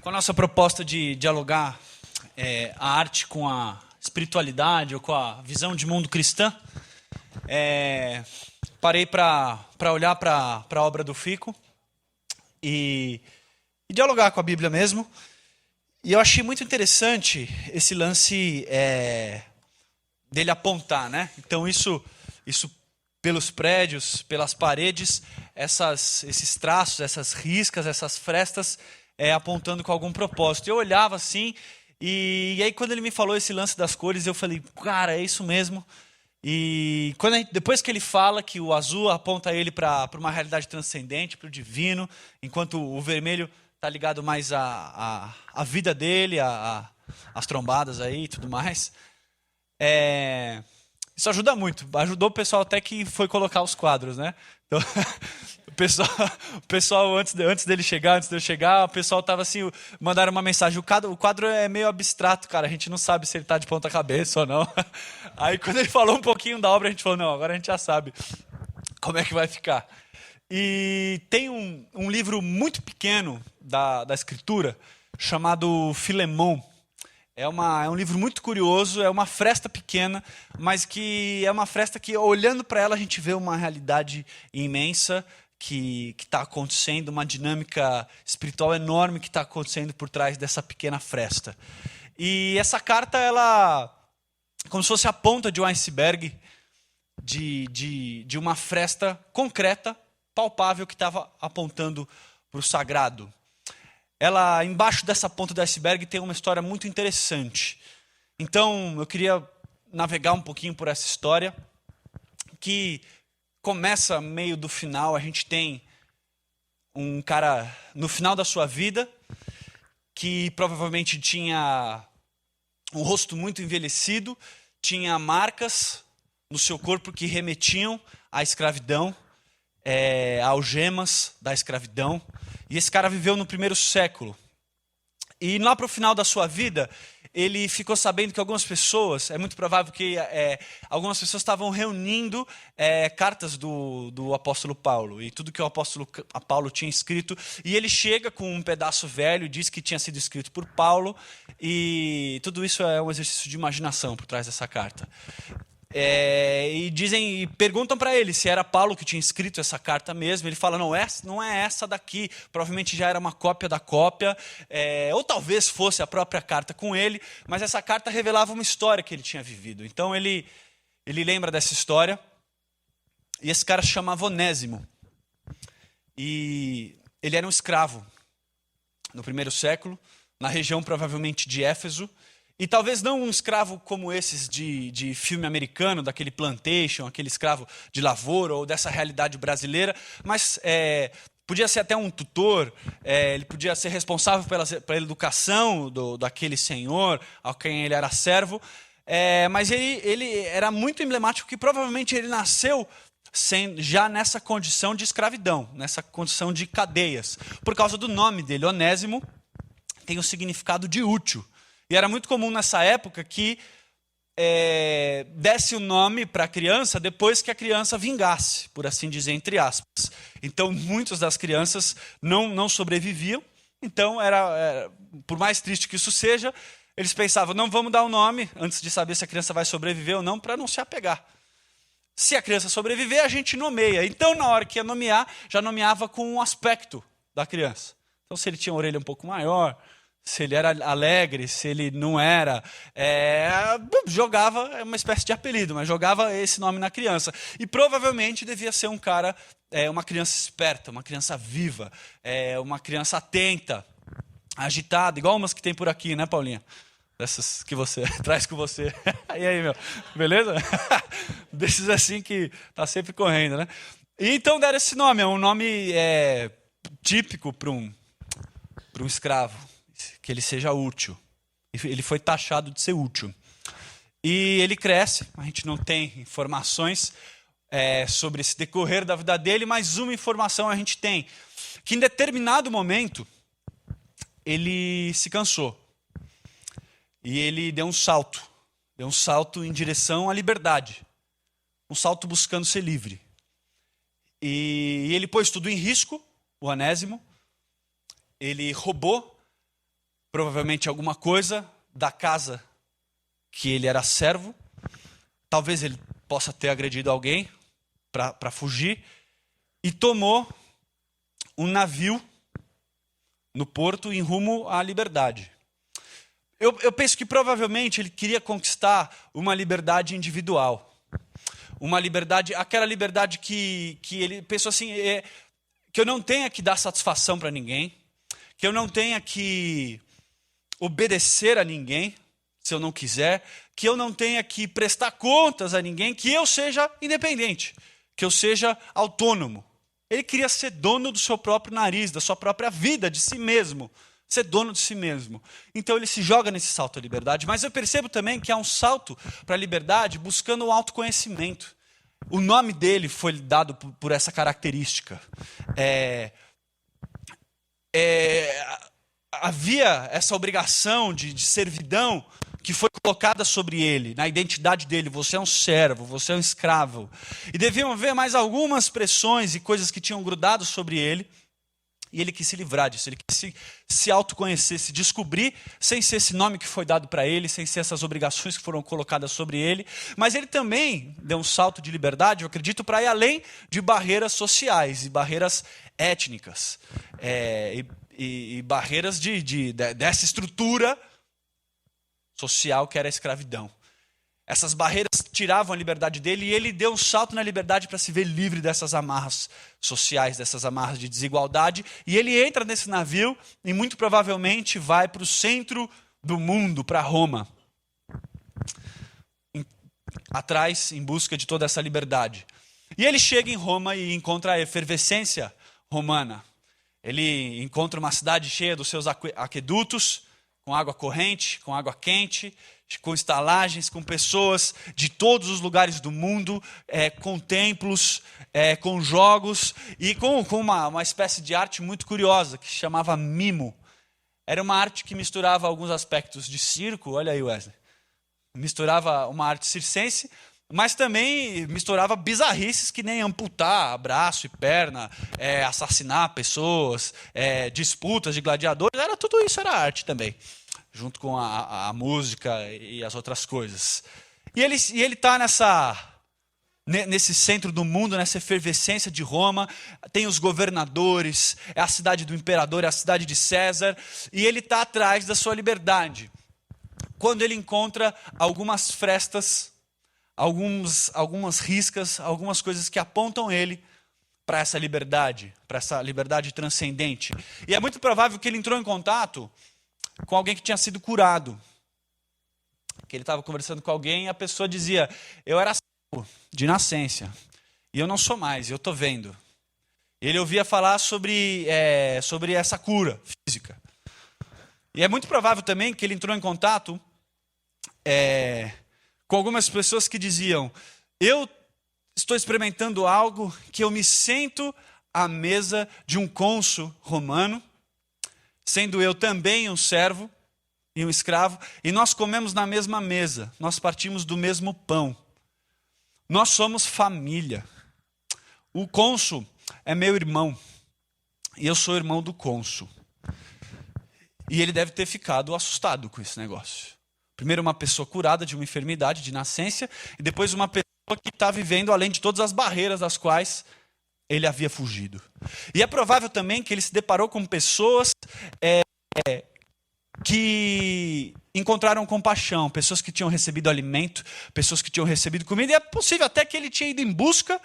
Com a nossa proposta de dialogar a arte com a espiritualidade ou com a visão de mundo cristã, parei para olhar para a obra do Fico e dialogar com a Bíblia mesmo. E eu achei muito interessante esse lance dele apontar, né? Então isso pelos prédios, pelas paredes, esses traços, essas riscas, essas frestas, apontando com algum propósito. Eu olhava assim, e aí quando ele me falou esse lance das cores, eu falei, cara, é isso mesmo. E depois que ele fala que o azul aponta ele para uma realidade transcendente, para o divino, enquanto o vermelho está ligado mais à vida dele, às trombadas aí e tudo mais. Isso ajuda muito. Ajudou o pessoal até que foi colocar os quadros, né? Então, o pessoal antes de eu chegar, o pessoal tava assim, mandaram uma mensagem. O quadro é meio abstrato, cara. A gente não sabe se ele tá de ponta cabeça ou não. Aí quando ele falou um pouquinho da obra, a gente falou, não, agora a gente já sabe como é que vai ficar. E tem um livro muito pequeno da escritura chamado Filemão. É um livro muito curioso, é uma fresta pequena, mas que é uma fresta que, olhando para ela, a gente vê uma realidade imensa que está acontecendo, uma dinâmica espiritual enorme que está acontecendo por trás dessa pequena fresta. E essa carta, ela, como se fosse a ponta de um iceberg de uma fresta concreta, palpável, que estava apontando para o sagrado. Ela, embaixo dessa ponta do iceberg, tem uma história muito interessante. Então, eu queria navegar um pouquinho por essa história, que começa meio do final. A gente tem um cara no final da sua vida, que provavelmente tinha um rosto muito envelhecido, tinha marcas no seu corpo que remetiam à escravidão, algemas da escravidão. E esse cara viveu no primeiro século. E lá para o final da sua vida, ele ficou sabendo que algumas pessoas, é muito provável que algumas pessoas estavam reunindo cartas do apóstolo Paulo. E tudo que o apóstolo Paulo tinha escrito. E ele chega com um pedaço velho e diz que tinha sido escrito por Paulo. E tudo isso é um exercício de imaginação por trás dessa carta. E perguntam para ele se era Paulo que tinha escrito essa carta mesmo. Ele fala, não é essa daqui, provavelmente já era uma cópia da cópia, ou talvez fosse a própria carta com ele, mas essa carta revelava uma história que ele tinha vivido. Então ele lembra dessa história, e esse cara se chamava Onésimo, e ele era um escravo no primeiro século, na região provavelmente de Éfeso. E talvez não um escravo como esses de filme americano, daquele plantation, aquele escravo de lavoura ou dessa realidade brasileira, mas podia ser até um tutor, ele podia ser responsável pela educação daquele senhor, a quem ele era servo, mas ele era muito emblemático que provavelmente ele nasceu já nessa condição de escravidão, nessa condição de cadeias. Por causa do nome dele, Onésimo, tem o significado de útil. E era muito comum nessa época que desse o nome para a criança depois que a criança vingasse, por assim dizer, entre aspas. Então, muitas das crianças não sobreviviam. Então, por mais triste que isso seja, eles pensavam, não vamos dar o nome antes de saber se a criança vai sobreviver ou não, para não se apegar. Se a criança sobreviver, a gente nomeia. Então, na hora que ia nomear, já nomeava com o aspecto da criança. Então, se ele tinha uma orelha um pouco maior, se ele era alegre, se ele não era, jogava uma espécie de apelido, mas jogava esse nome na criança. E provavelmente devia ser um cara, uma criança esperta, uma criança viva, uma criança atenta, agitada, igual umas que tem por aqui, né, Paulinha? Dessas que você traz com você. E aí, meu, beleza? Desses assim que tá sempre correndo, né? E então deram esse nome, é um nome típico para um escravo. Que ele seja útil. Ele foi taxado de ser útil. E ele cresce, a gente não tem informações sobre esse decorrer da vida dele, mas uma informação a gente tem, que em determinado momento, ele se cansou. E ele deu um salto em direção à liberdade. Um salto buscando ser livre. E ele pôs tudo em risco, o Onésimo. Ele roubou provavelmente alguma coisa da casa que ele era servo. Talvez ele possa ter agredido alguém para fugir. E tomou um navio no porto em rumo à liberdade. Eu penso que provavelmente ele queria conquistar uma liberdade individual. Uma liberdade, aquela liberdade que ele pensou assim, que eu não tenha que dar satisfação para ninguém, que eu não tenha que obedecer a ninguém, se eu não quiser, que eu não tenha que prestar contas a ninguém, que eu seja independente, que eu seja autônomo. Ele queria ser dono do seu próprio nariz, da sua própria vida, de si mesmo. Ser dono de si mesmo. Então ele se joga nesse salto à liberdade. Mas eu percebo também que há um salto para a liberdade buscando o autoconhecimento. O nome dele foi dado por essa característica. Havia essa obrigação de servidão que foi colocada sobre ele, na identidade dele. Você é um servo, você é um escravo. E deviam haver mais algumas pressões e coisas que tinham grudado sobre ele. E ele quis se livrar disso, ele quis se autoconhecer, se descobrir, sem ser esse nome que foi dado para ele, sem ser essas obrigações que foram colocadas sobre ele. Mas ele também deu um salto de liberdade, eu acredito, para ir além de barreiras sociais e barreiras étnicas. E barreiras dessa estrutura social que era a escravidão. Essas barreiras tiravam a liberdade dele e ele deu um salto na liberdade para se ver livre dessas amarras sociais, dessas amarras de desigualdade. E ele entra nesse navio e muito provavelmente vai para o centro do mundo, para Roma. Atrás, em busca de toda essa liberdade. E ele chega em Roma e encontra a efervescência romana. Ele encontra uma cidade cheia dos seus aquedutos, com água corrente, com água quente, com estalagens, com pessoas de todos os lugares do mundo, com templos, com jogos e com uma espécie de arte muito curiosa que se chamava mimo. Era uma arte que misturava alguns aspectos de circo, olha aí Wesley, misturava uma arte circense, mas também misturava bizarrices que nem amputar braço e perna, assassinar pessoas, disputas de gladiadores, tudo isso era arte também. Junto com a música e as outras coisas. E ele está nesse centro do mundo, nessa efervescência de Roma, tem os governadores, é a cidade do imperador, é a cidade de César, e ele está atrás da sua liberdade. Quando ele encontra algumas frestas, algumas riscas, algumas coisas que apontam ele para essa liberdade transcendente. E é muito provável que ele entrou em contato com alguém que tinha sido curado. Que ele estava conversando com alguém e a pessoa dizia, eu era cego de nascença, e eu não sou mais, eu estou vendo. E ele ouvia falar sobre essa cura física. E é muito provável também que ele entrou em contato com algumas pessoas que diziam, eu estou experimentando algo que eu me sento à mesa de um cônsul romano, sendo eu também um servo e um escravo, e nós comemos na mesma mesa, nós partimos do mesmo pão. Nós somos família. O cônsul é meu irmão, e eu sou irmão do cônsul. E ele deve ter ficado assustado com esse negócio. Primeiro uma pessoa curada de uma enfermidade de nascença, e depois uma pessoa que está vivendo além de todas as barreiras das quais ele havia fugido. E é provável também que ele se deparou com pessoas que encontraram compaixão, pessoas que tinham recebido alimento, pessoas que tinham recebido comida, e é possível até que ele tinha ido em busca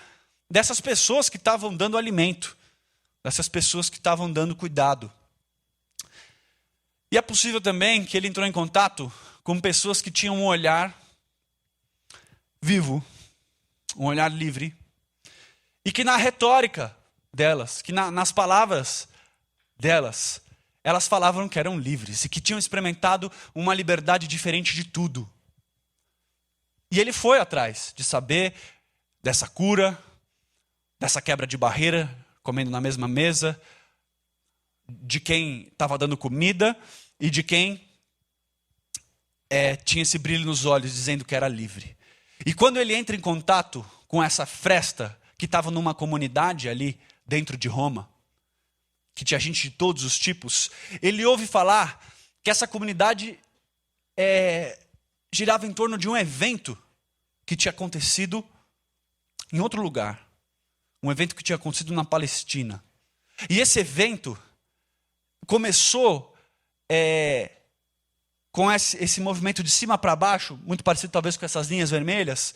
dessas pessoas que estavam dando alimento, dessas pessoas que estavam dando cuidado. E é possível também que ele entrou em contato com pessoas que tinham um olhar vivo, um olhar livre, e que na retórica delas, que nas palavras delas, elas falavam que eram livres e que tinham experimentado uma liberdade diferente de tudo. E ele foi atrás de saber dessa cura, dessa quebra de barreira, comendo na mesma mesa, de quem estava dando comida e de quem tinha esse brilho nos olhos, dizendo que era livre. E quando ele entra em contato com essa fresta, que estava numa comunidade ali dentro de Roma, que tinha gente de todos os tipos, ele ouve falar que essa comunidade girava em torno de um evento que tinha acontecido em outro lugar. Um evento que tinha acontecido na Palestina. E esse evento começou com esse movimento de cima para baixo, muito parecido talvez com essas linhas vermelhas,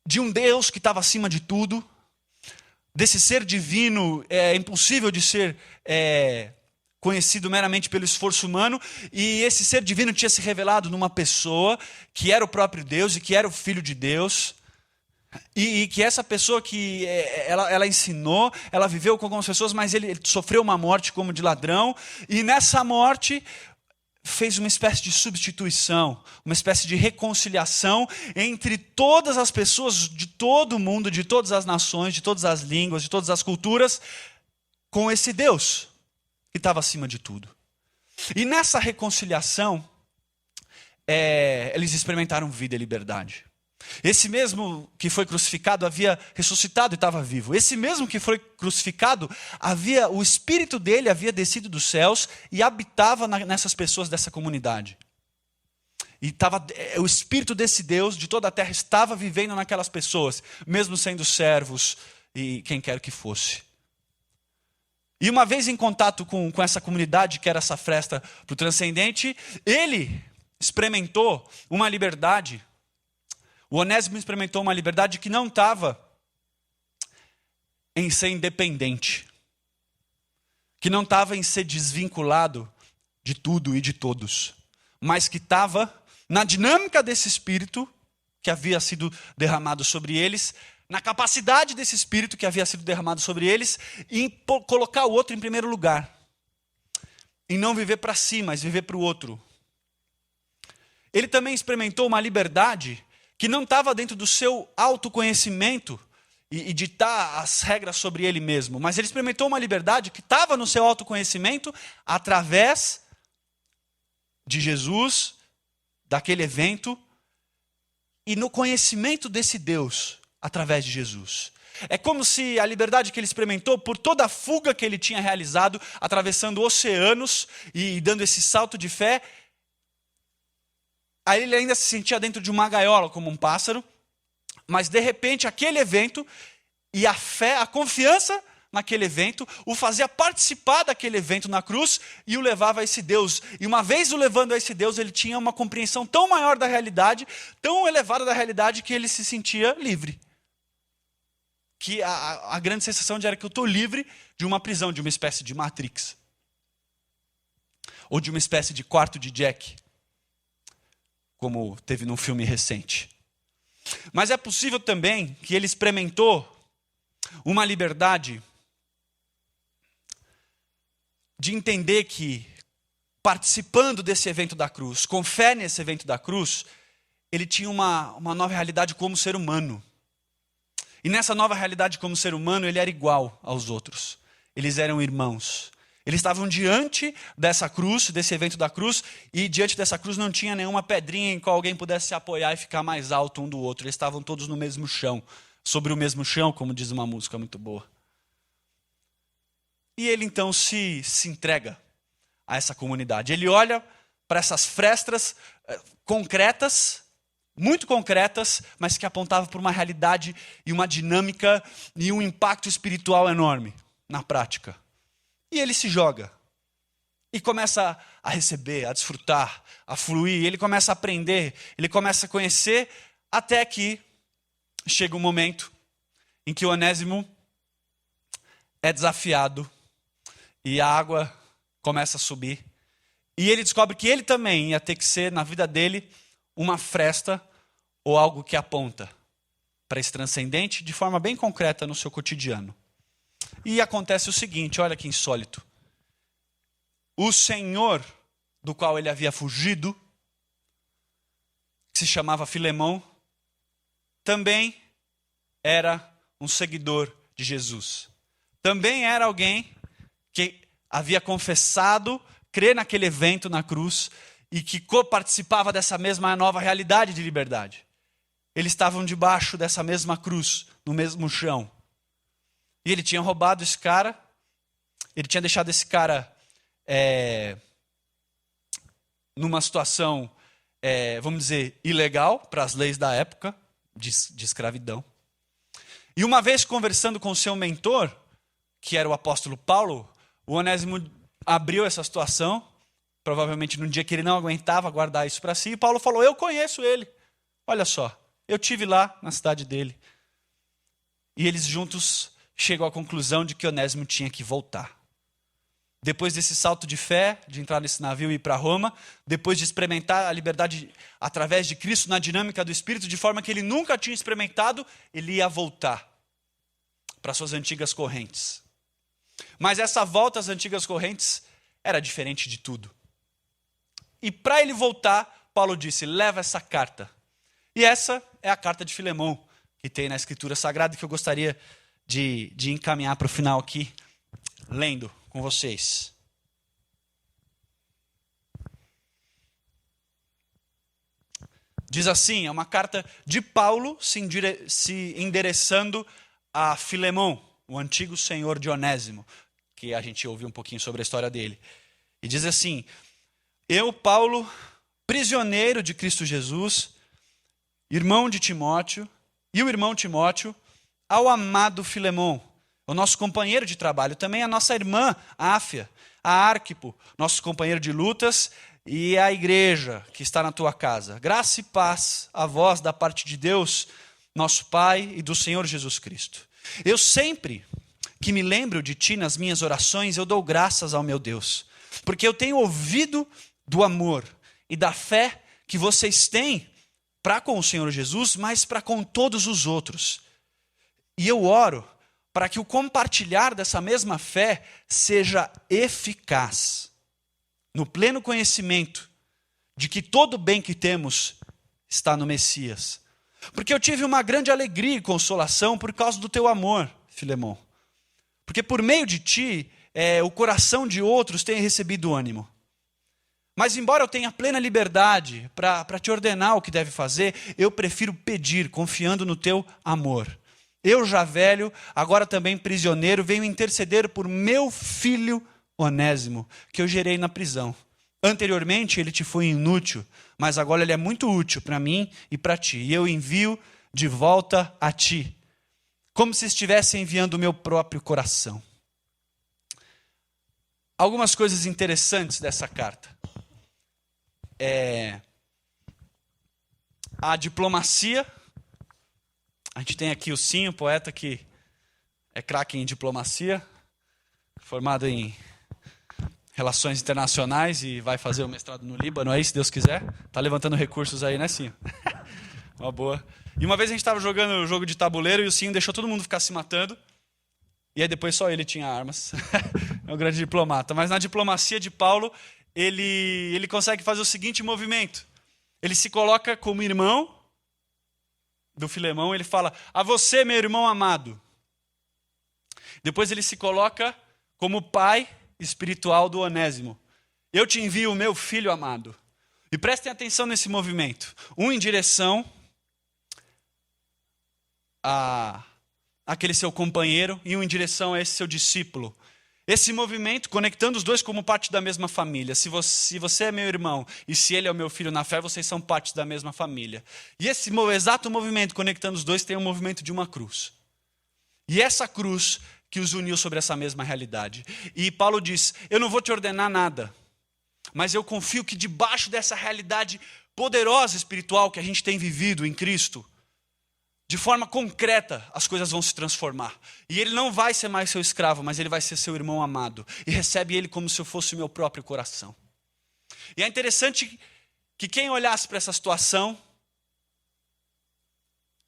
de um Deus que estava acima de tudo, desse ser divino impossível de ser conhecido meramente pelo esforço humano, e esse ser divino tinha se revelado numa pessoa que era o próprio Deus e que era o Filho de Deus, e que essa pessoa que ela ensinou, ela viveu com algumas pessoas, mas ele sofreu uma morte como de ladrão, e nessa morte fez uma espécie de substituição, uma espécie de reconciliação entre todas as pessoas de todo o mundo, de todas as nações, de todas as línguas, de todas as culturas, com esse Deus que estava acima de tudo. E nessa reconciliação, eles experimentaram vida e liberdade. Esse mesmo que foi crucificado havia ressuscitado e estava vivo. Esse mesmo que foi crucificado, o espírito dele havia descido dos céus e habitava nessas pessoas dessa comunidade. E o espírito desse Deus de toda a terra estava vivendo naquelas pessoas, mesmo sendo servos e quem quer que fosse. E uma vez em contato com essa comunidade, que era essa fresta para o transcendente, ele experimentou uma liberdade. O Onésimo experimentou uma liberdade que não estava em ser independente, que não estava em ser desvinculado de tudo e de todos, mas que estava na dinâmica desse espírito que havia sido derramado sobre eles, na capacidade desse espírito que havia sido derramado sobre eles, em colocar o outro em primeiro lugar, em não viver para si, mas viver para o outro. Ele também experimentou uma liberdade que não estava dentro do seu autoconhecimento e ditar as regras sobre ele mesmo, mas ele experimentou uma liberdade que estava no seu autoconhecimento através de Jesus, daquele evento, e no conhecimento desse Deus, através de Jesus. É como se a liberdade que ele experimentou, por toda a fuga que ele tinha realizado, atravessando oceanos e dando esse salto de fé, aí ele ainda se sentia dentro de uma gaiola como um pássaro, mas de repente aquele evento e a fé, a confiança naquele evento, o fazia participar daquele evento na cruz e o levava a esse Deus. E uma vez o levando a esse Deus, ele tinha uma compreensão tão maior da realidade, tão elevada da realidade, que ele se sentia livre. Que a grande sensação era que eu estou livre de uma prisão, de uma espécie de Matrix. Ou de uma espécie de quarto de Jack, como teve num filme recente. Mas é possível também que ele experimentou uma liberdade de entender que, participando desse evento da cruz, com fé nesse evento da cruz, ele tinha uma nova realidade como ser humano. E nessa nova realidade como ser humano, ele era igual aos outros. Eles eram irmãos. Eles estavam diante dessa cruz, desse evento da cruz, e diante dessa cruz não tinha nenhuma pedrinha em qual alguém pudesse se apoiar e ficar mais alto um do outro. Eles estavam todos no mesmo chão, sobre o mesmo chão, como diz uma música muito boa. E ele então se entrega a essa comunidade. Ele olha para essas frestas concretas, muito concretas, mas que apontavam para uma realidade e uma dinâmica e um impacto espiritual enorme na prática. E ele se joga e começa a receber, a desfrutar, a fluir. Ele começa a aprender, ele começa a conhecer, até que chega um momento em que o Onésimo é desafiado e a água começa a subir. E ele descobre que ele também ia ter que ser, na vida dele, uma fresta ou algo que aponta para esse transcendente de forma bem concreta no seu cotidiano. E acontece o seguinte, olha que insólito. O Senhor, do qual ele havia fugido, que se chamava Filemão, também era um seguidor de Jesus. Também era alguém que havia confessado, crer naquele evento na cruz e que participava dessa mesma nova realidade de liberdade. Eles estavam debaixo dessa mesma cruz, no mesmo chão. E ele tinha roubado esse cara, ele tinha deixado esse cara numa situação, vamos dizer, ilegal para as leis da época de escravidão. E uma vez conversando com o seu mentor, que era o apóstolo Paulo, o Onésimo abriu essa situação, provavelmente num dia que ele não aguentava guardar isso para si, e Paulo falou: eu conheço ele, olha só, eu tive lá na cidade dele. E eles juntos chegam à conclusão de que Onésimo tinha que voltar. Depois desse salto de fé, de entrar nesse navio e ir para Roma, depois de experimentar a liberdade através de Cristo na dinâmica do Espírito, de forma que ele nunca tinha experimentado, ele ia voltar para suas antigas correntes. Mas essa volta às antigas correntes era diferente de tudo. E para ele voltar, Paulo disse: leva essa carta. E essa é a carta de Filemão, que tem na Escritura Sagrada, que eu gostaria de encaminhar para o final aqui, lendo com vocês. Diz assim, é uma carta de Paulo se endereçando a Filemão, o antigo senhor de Onésimo, que a gente ouviu um pouquinho sobre a história dele. E diz assim: eu, Paulo, prisioneiro de Cristo Jesus, irmão de Timóteo, e o irmão Timóteo, ao amado Filemão, o nosso companheiro de trabalho, também a nossa irmã Áfia, a Arquipo, nosso companheiro de lutas, e a igreja que está na tua casa. Graça e paz a vós da parte de Deus, nosso Pai, e do Senhor Jesus Cristo. Eu sempre que me lembro de ti nas minhas orações, eu dou graças ao meu Deus, porque eu tenho ouvido do amor e da fé que vocês têm para com o Senhor Jesus, mas para com todos os outros. E eu oro para que o compartilhar dessa mesma fé seja eficaz, no pleno conhecimento de que todo o bem que temos está no Messias. Porque eu tive uma grande alegria e consolação por causa do teu amor, Filemão. Porque por meio de ti, o coração de outros tem recebido ânimo. Mas embora eu tenha plena liberdade para te ordenar o que deve fazer, eu prefiro pedir, confiando no teu amor. Eu já velho, agora também prisioneiro, venho interceder por meu filho Onésimo, que eu gerei na prisão. Anteriormente ele te foi inútil, mas agora ele é muito útil para mim e para ti. E eu envio de volta a ti, como se estivesse enviando o meu próprio coração. Algumas coisas interessantes dessa carta. A diplomacia. A gente tem aqui o Sinho, poeta que é craque em diplomacia, formado em relações internacionais e vai fazer o mestrado no Líbano aí, se Deus quiser. Tá levantando recursos aí, né, Sinho? Uma boa. E uma vez a gente estava jogando o jogo de tabuleiro e o Sinho deixou todo mundo ficar se matando. E aí depois só ele tinha armas. É um grande diplomata. Mas na diplomacia de Paulo, ele consegue fazer o seguinte movimento. Ele se coloca como irmão do Filemão, ele fala: a você, meu irmão amado. Depois ele se coloca como pai espiritual do Onésimo. Eu te envio o meu filho amado. E prestem atenção nesse movimento. Um em direção àquele seu companheiro e um em direção a esse seu discípulo. Esse movimento, conectando os dois como parte da mesma família. Se você é meu irmão e se ele é o meu filho na fé, vocês são parte da mesma família. E esse exato movimento, conectando os dois, tem o movimento de uma cruz. E essa cruz que os uniu sobre essa mesma realidade. E Paulo diz: eu não vou te ordenar nada, mas eu confio que debaixo dessa realidade poderosa espiritual que a gente tem vivido em Cristo, de forma concreta, as coisas vão se transformar. E ele não vai ser mais seu escravo, mas ele vai ser seu irmão amado. E recebe ele como se eu fosse o meu próprio coração. E é interessante que quem olhasse para essa situação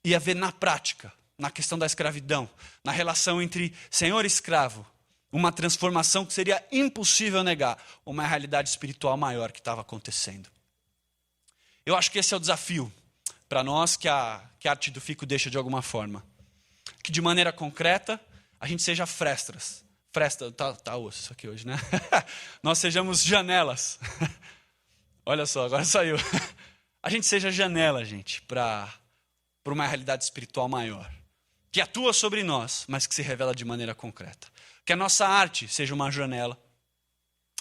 ia ver na prática, na questão da escravidão, na relação entre senhor e escravo, uma transformação que seria impossível negar, uma realidade espiritual maior que estava acontecendo. Eu acho que esse é o desafio para nós que a Arte do Fico deixa de alguma forma. Que de maneira concreta, a gente seja frestas. Tá osso isso aqui hoje, né? Nós sejamos janelas. Olha só, agora saiu. A gente seja janela, gente, para uma realidade espiritual maior. Que atua sobre nós, mas que se revela de maneira concreta. Que a nossa arte seja uma janela.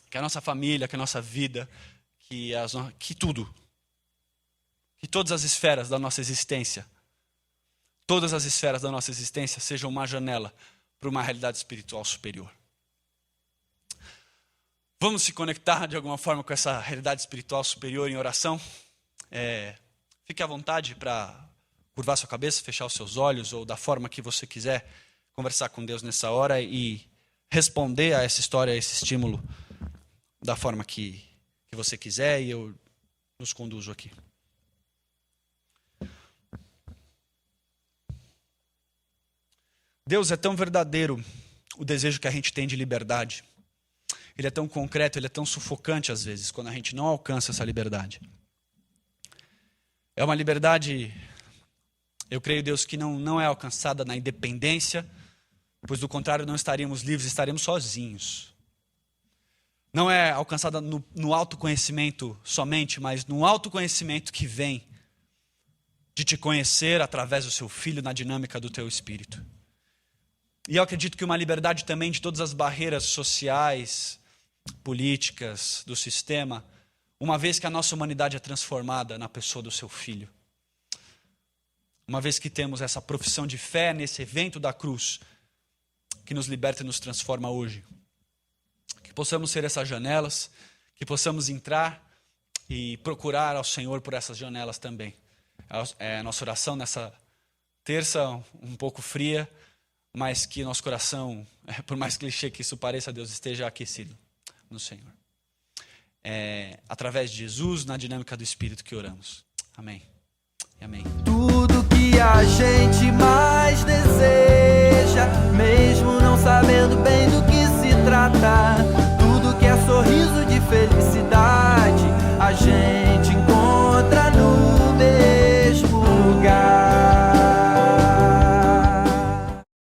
Que a nossa família, que a nossa vida, que tudo, que todas as esferas da nossa existência, todas as esferas da nossa existência sejam uma janela para uma realidade espiritual superior. Vamos se conectar de alguma forma com essa realidade espiritual superior em oração? Fique à vontade para curvar sua cabeça, fechar os seus olhos, ou da forma que você quiser conversar com Deus nessa hora e responder a essa história, a esse estímulo, da forma que você quiser, e eu nos conduzo aqui. Deus, é tão verdadeiro o desejo que a gente tem de liberdade. Ele é tão concreto, ele é tão sufocante às vezes, quando a gente não alcança essa liberdade. É uma liberdade, eu creio, Deus, que não é alcançada na independência, pois do contrário não estaríamos livres, estaríamos sozinhos. Não é alcançada no autoconhecimento somente, mas no autoconhecimento que vem de te conhecer através do seu Filho na dinâmica do teu Espírito. E eu acredito que uma liberdade também de todas as barreiras sociais, políticas, do sistema, uma vez que a nossa humanidade é transformada na pessoa do seu Filho. Uma vez que temos essa profissão de fé nesse evento da cruz, que nos liberta e nos transforma hoje. Que possamos ser essas janelas, que possamos entrar e procurar ao Senhor por essas janelas também. É a nossa oração nessa terça, um pouco fria, mas que nosso coração, por mais clichê que isso pareça, Deus, esteja aquecido no Senhor. Através de Jesus, na dinâmica do Espírito que oramos. Amém. E amém. Tudo que a gente mais deseja, mesmo não sabendo bem do que se trata.